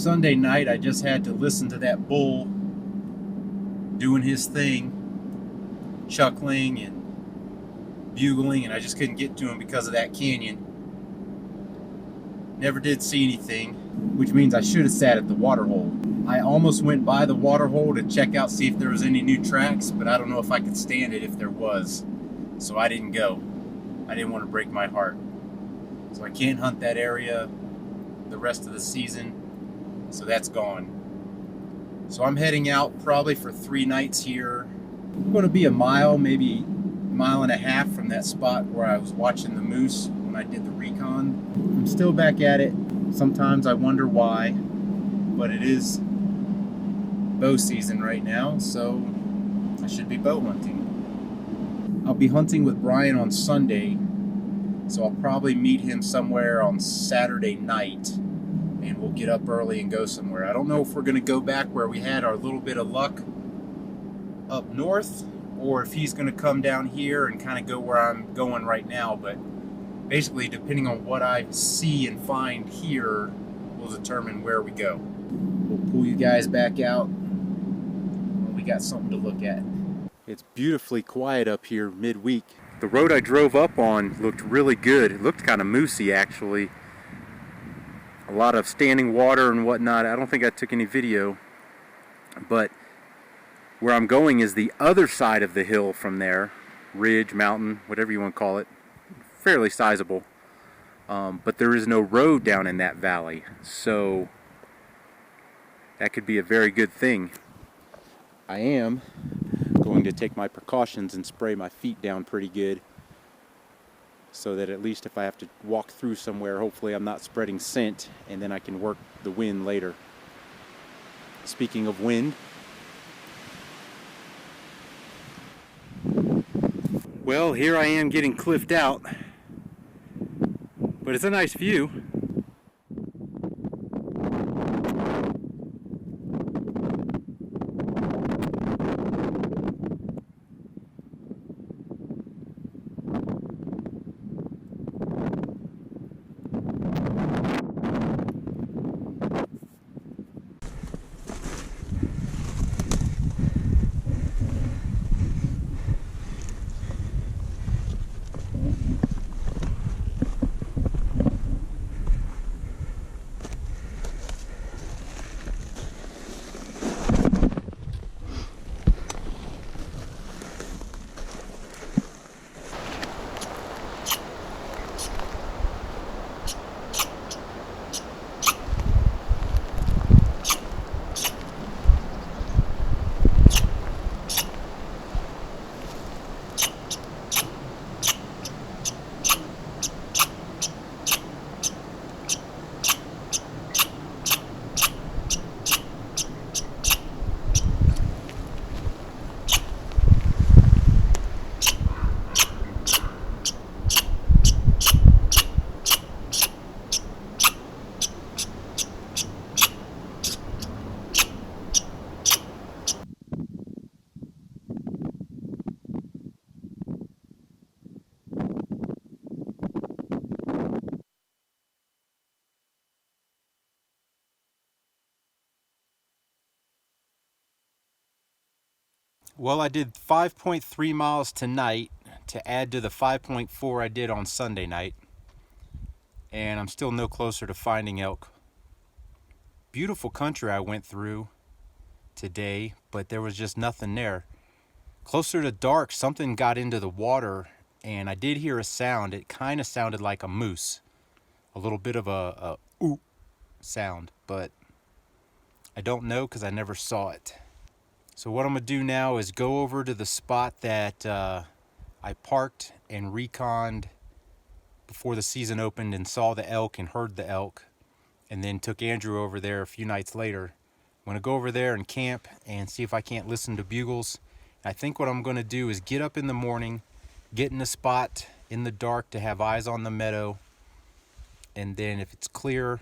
Sunday night, I just had to listen to that bull doing his thing, chuckling and bugling, and I just couldn't get to him because of that canyon. Never did see anything, which means I should have sat at the water hole. I almost went by the water hole to check out, see if there was any new tracks, but I don't know if I could stand it if there was. So I didn't go. I didn't want to break my heart. So I can't hunt that area the rest of the season. So that's gone. So I'm heading out probably for 3 nights here. I'm going to be a mile, maybe a mile and a half from that spot where I was watching the moose when I did the recon. I'm still back at it. Sometimes I wonder why, but it is bow season right now, so I should be bow hunting. I'll be hunting with Brian on Sunday, so I'll probably meet him somewhere on Saturday night, and we'll get up early and go somewhere. I don't know if we're going to go back where we had our little bit of luck up north, or if he's going to come down here and kind of go where I'm going right now, but basically, depending on what I see and find here, will determine where we go. We'll pull you guys back out when we got something to look at. It's beautifully quiet up here midweek. The road I drove up on looked really good. It looked kind of moosey, actually. A lot of standing water and whatnot. I don't think I took any video, but where I'm going is the other side of the hill from there. Ridge, mountain, whatever you want to call it. Fairly sizable, but there is no road down in that valley, so that could be a very good thing. I am going to take my precautions and spray my feet down pretty good, so that at least if I have to walk through somewhere, hopefully I'm not spreading scent, and then I can work the wind later. Speaking of wind, well, here I am getting cliffed out. But it's a nice view. Well, I did 5.3 miles tonight to add to the 5.4 I did on Sunday night. And I'm still no closer to finding elk. Beautiful country I went through today, but there was just nothing there. Closer to dark, something got into the water, and I did hear a sound. It kind of sounded like a moose. A little bit of a ooh sound, but I don't know because I never saw it. So what I'm going to do now is go over to the spot that I parked and reconned before the season opened and saw the elk and heard the elk, and then took Andrew over there a few nights later. I'm going to go over there and camp and see if I can't listen to bugles. I think what I'm going to do is get up in the morning, get in a spot in the dark to have eyes on the meadow, and then if it's clear,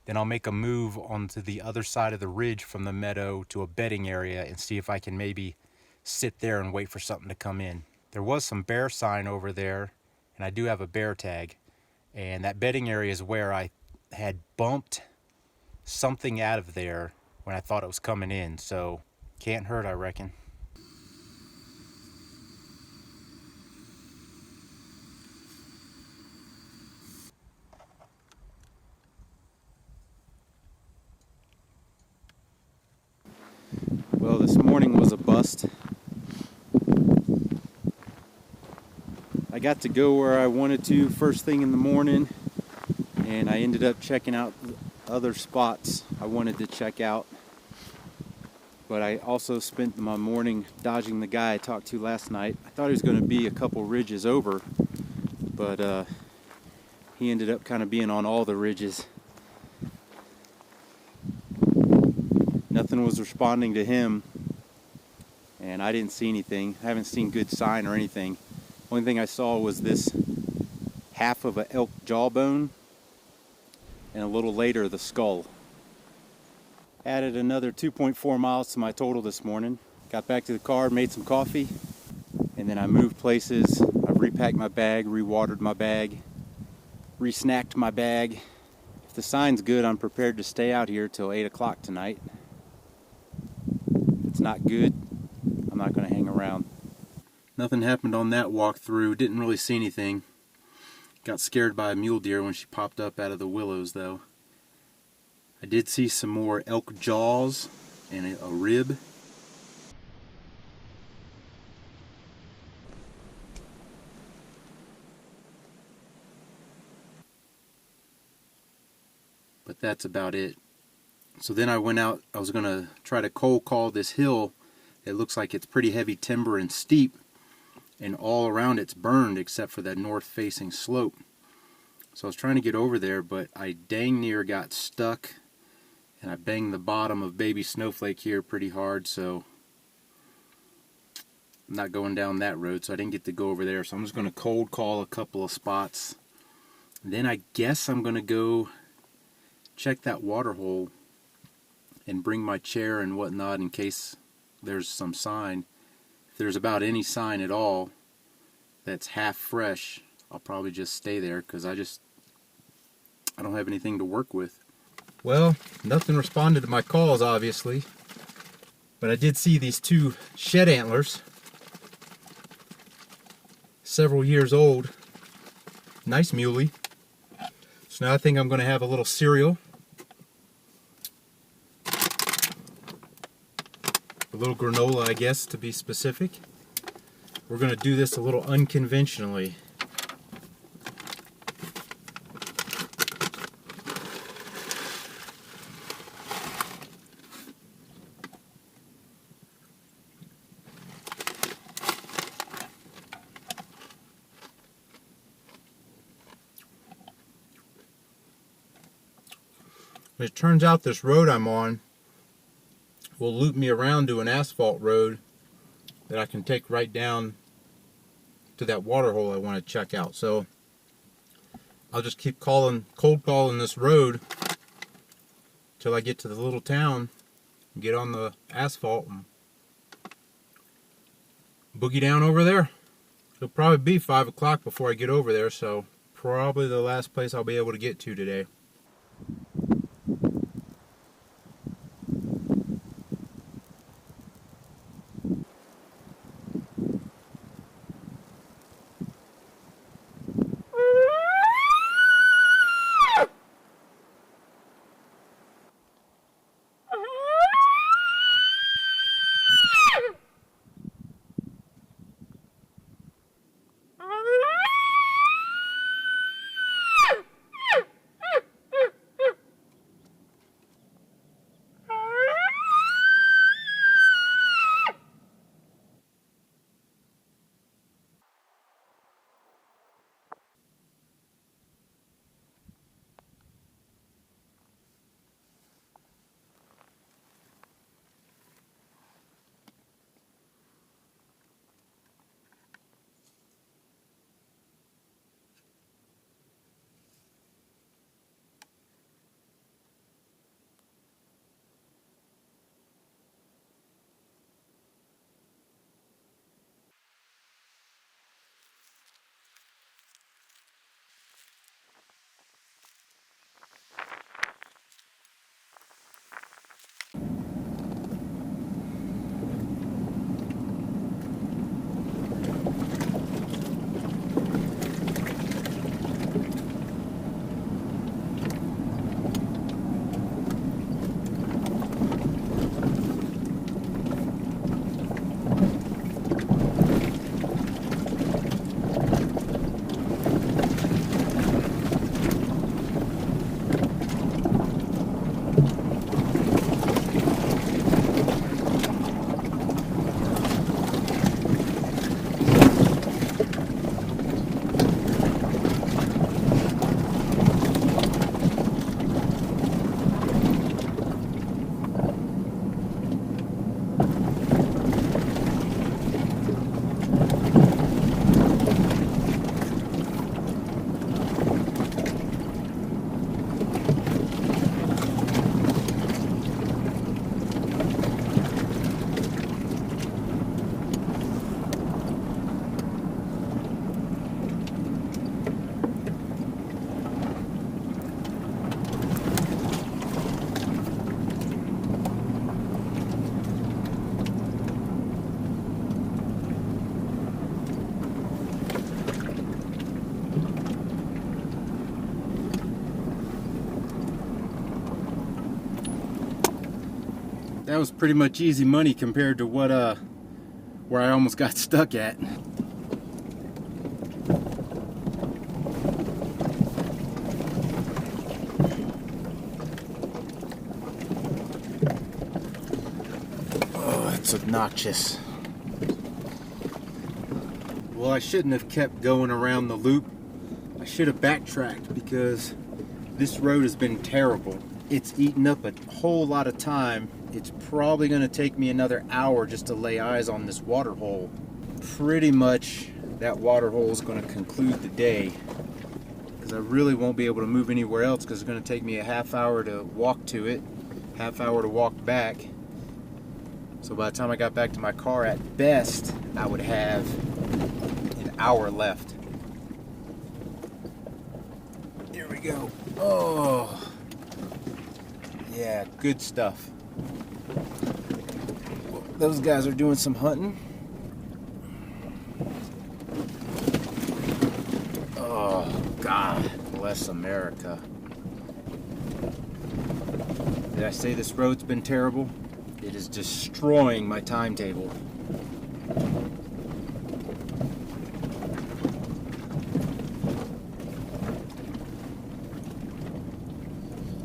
then I'll make a move onto the other side of the ridge from the meadow to a bedding area and see if I can maybe sit there and wait for something to come in. There was some bear sign over there, and I do have a bear tag. And that bedding area is where I had bumped something out of there when I thought it was coming in, so can't hurt, I reckon. Well, this morning was a bust. I got to go where I wanted to first thing in the morning, and I ended up checking out other spots I wanted to check out. But I also spent my morning dodging the guy I talked to last night. I thought he was going to be a couple ridges over, but he ended up kind of being on all the ridges. Nothing was responding to him, and I didn't see anything. I haven't seen good sign or anything. Only thing I saw was this half of an elk jawbone, and a little later the skull. Added another 2.4 miles to my total this morning. Got back to the car, made some coffee, and then I moved places. I've repacked my bag, rewatered my bag, re-snacked my bag. If the sign's good, I'm prepared to stay out here till 8 o'clock tonight. If it's not good, I'm not going to hang around. Nothing happened on that walkthrough. Didn't really see anything. Got scared by a mule deer when she popped up out of the willows, though. I did see some more elk jaws and a rib. But that's about it. So then I went out. I was going to try to cold call this hill. It looks like it's pretty heavy timber and steep, and all around it's burned except for that north facing slope. So I was trying to get over there, but I dang near got stuck, and I banged the bottom of Baby Snowflake here pretty hard, so I'm not going down that road, so I didn't get to go over there. So I'm just going to cold call a couple of spots. And then I guess I'm going to go check that water hole and bring my chair and whatnot in case there's some sign. If there's about any sign at all that's half fresh, I'll probably just stay there because I don't have anything to work with. Well, nothing responded to my calls, obviously, but I did see these two shed antlers, several years old. Nice muley. So now I think I'm going to have a little cereal, a little granola, I guess, to be specific. We're going to do this a little unconventionally. It turns out this road I'm on will loop me around to an asphalt road that I can take right down to that water hole I want to check out. So I'll just keep cold calling this road till I get to the little town and get on the asphalt and boogie down over there. It'll probably be 5 o'clock before I get over there, so probably the last place I'll be able to get to today. That was pretty much easy money compared to what where I almost got stuck at. Oh, it's obnoxious. Well, I shouldn't have kept going around the loop. I should have backtracked because this road has been terrible. It's eaten up a whole lot of time. It's probably going to take me another hour just to lay eyes on this water hole. Pretty much that water hole is going to conclude the day, because I really won't be able to move anywhere else, because it's going to take me a half hour to walk to it, half hour to walk back. So by the time I got back to my car, at best, I would have an hour left. Here we go. Oh, yeah, good stuff. Those guys are doing some hunting. Oh, God bless America. Did I say this road's been terrible? It is destroying my timetable.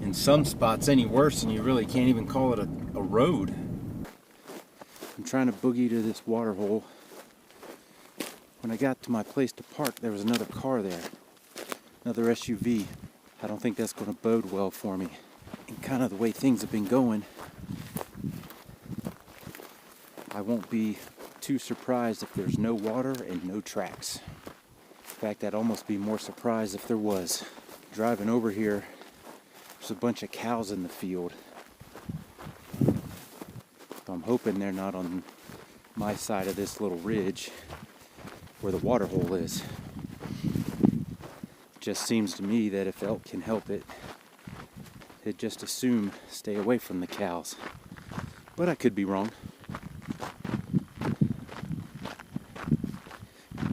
In some spots any worse, and you really can't even call it a road. I'm trying to boogie to this water hole. When I got to my place to park, there was another car there. Another SUV. I don't think that's going to bode well for me. And kind of the way things have been going, I won't be too surprised if there's no water and no tracks. In fact, I'd almost be more surprised if there was. Driving over here, there's a bunch of cows in the field. So I'm hoping they're not on my side of this little ridge where the water hole is. It just seems to me that if elk can help it, they'd just assume stay away from the cows. But I could be wrong.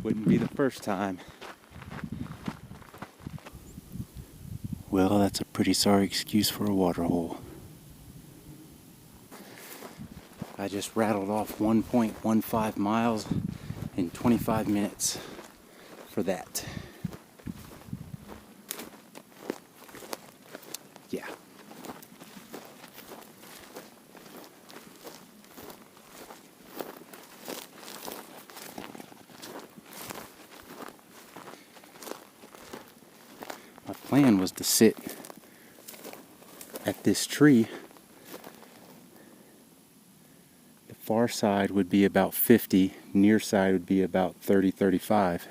Wouldn't be the first time. Well, that's a pretty sorry excuse for a water hole. I just rattled off 1.15 miles in 25 minutes for that. Yeah. My plan was to sit at this tree. Far side would be about 50, near side would be about 30, 35.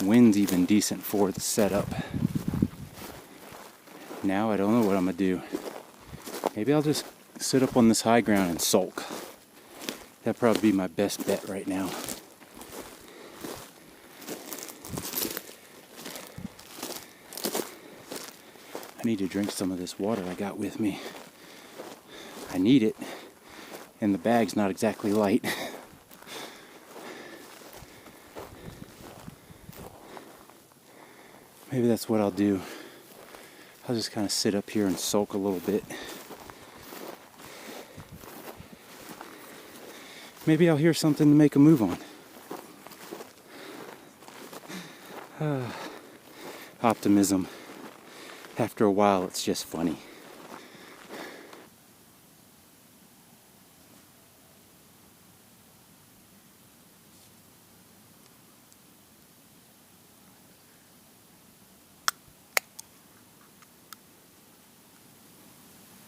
Wind's even decent for the setup. Now I don't know what I'm gonna do. Maybe I'll just sit up on this high ground and sulk. That'd probably be my best bet right now. I need to drink some of this water I got with me. I need it, and the bag's not exactly light. Maybe that's what I'll do. I'll just kind of sit up here and sulk a little bit. Maybe I'll hear something to make a move on. Optimism. After a while, it's just funny.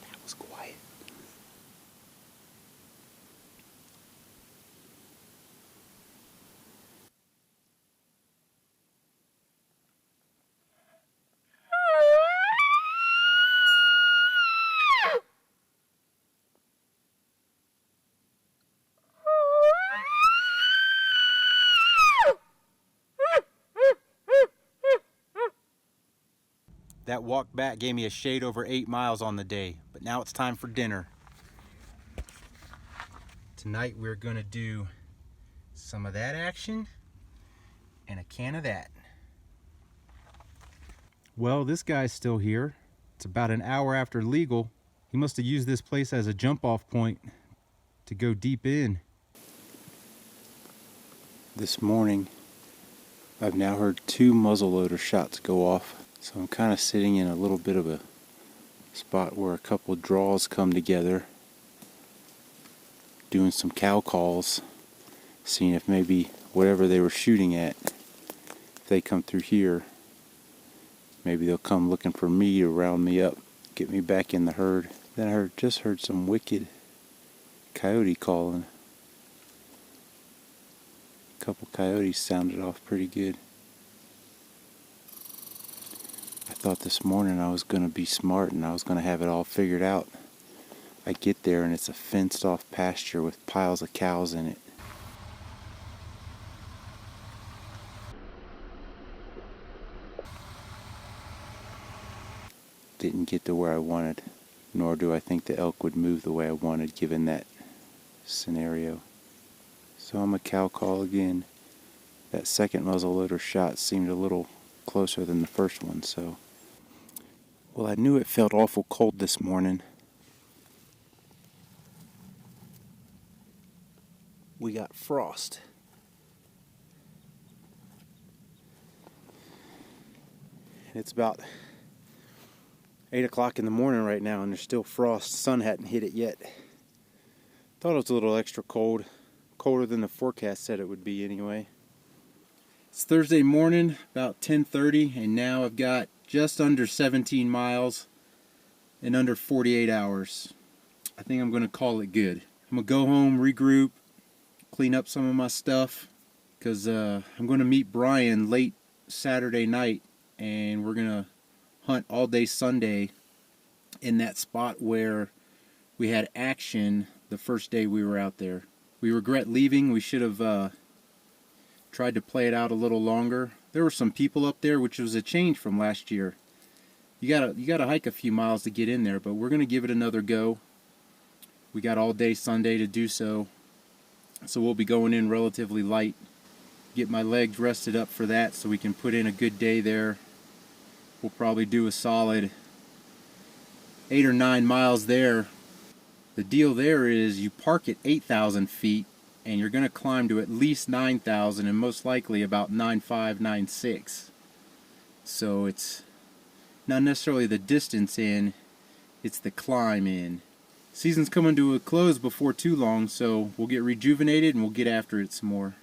That was quiet. That walk back gave me a shade over 8 miles on the day, but now it's time for dinner. Tonight we're gonna do some of that action and a can of that. Well, this guy's still here. It's about an hour after legal. He must have used this place as a jump-off point to go deep in. This morning, I've now heard 2 muzzleloader shots go off. So I'm kind of sitting in a little bit of a spot where a couple of draws come together, doing some cow calls, seeing if maybe whatever they were shooting at, if they come through here, maybe they'll come looking for me to round me up, get me back in the herd. Then I just heard some wicked coyote calling. A couple coyotes sounded off pretty good. I thought this morning I was going to be smart and I was going to have it all figured out. I get there and it's a fenced off pasture with piles of cows in it. Didn't get to where I wanted, nor do I think the elk would move the way I wanted given that scenario. So I'm a cow call again. That second muzzleloader shot seemed a little closer than the first one, so. Well, I knew it felt awful cold this morning. We got frost. It's about 8 o'clock in the morning right now and there's still frost. The sun hadn't hit it yet. Thought it was a little extra cold. Colder than the forecast said it would be anyway. It's Thursday morning, about 10:30, and now I've got just under 17 miles in under 48 hours. I think I'm going to call it good. I'm going to go home, regroup, clean up some of my stuff, because I'm going to meet Brian late Saturday night, and we're going to hunt all day Sunday in that spot where we had action the first day we were out there. We regret leaving. We should have tried to play it out a little longer. There were some people up there, which was a change from last year. You gotta hike a few miles to get in there, but we're gonna give it another go. We got all day Sunday to do so, so we'll be going in relatively light. Get my legs rested up for that, so we can put in a good day there. We'll probably do a solid 8 or 9 miles there. The deal there is you park at 8,000 feet and you're going to climb to at least 9,000 and most likely about 9.5, 9.6. So it's not necessarily the distance in, it's the climb in. Season's coming to a close before too long, so we'll get rejuvenated and we'll get after it some more.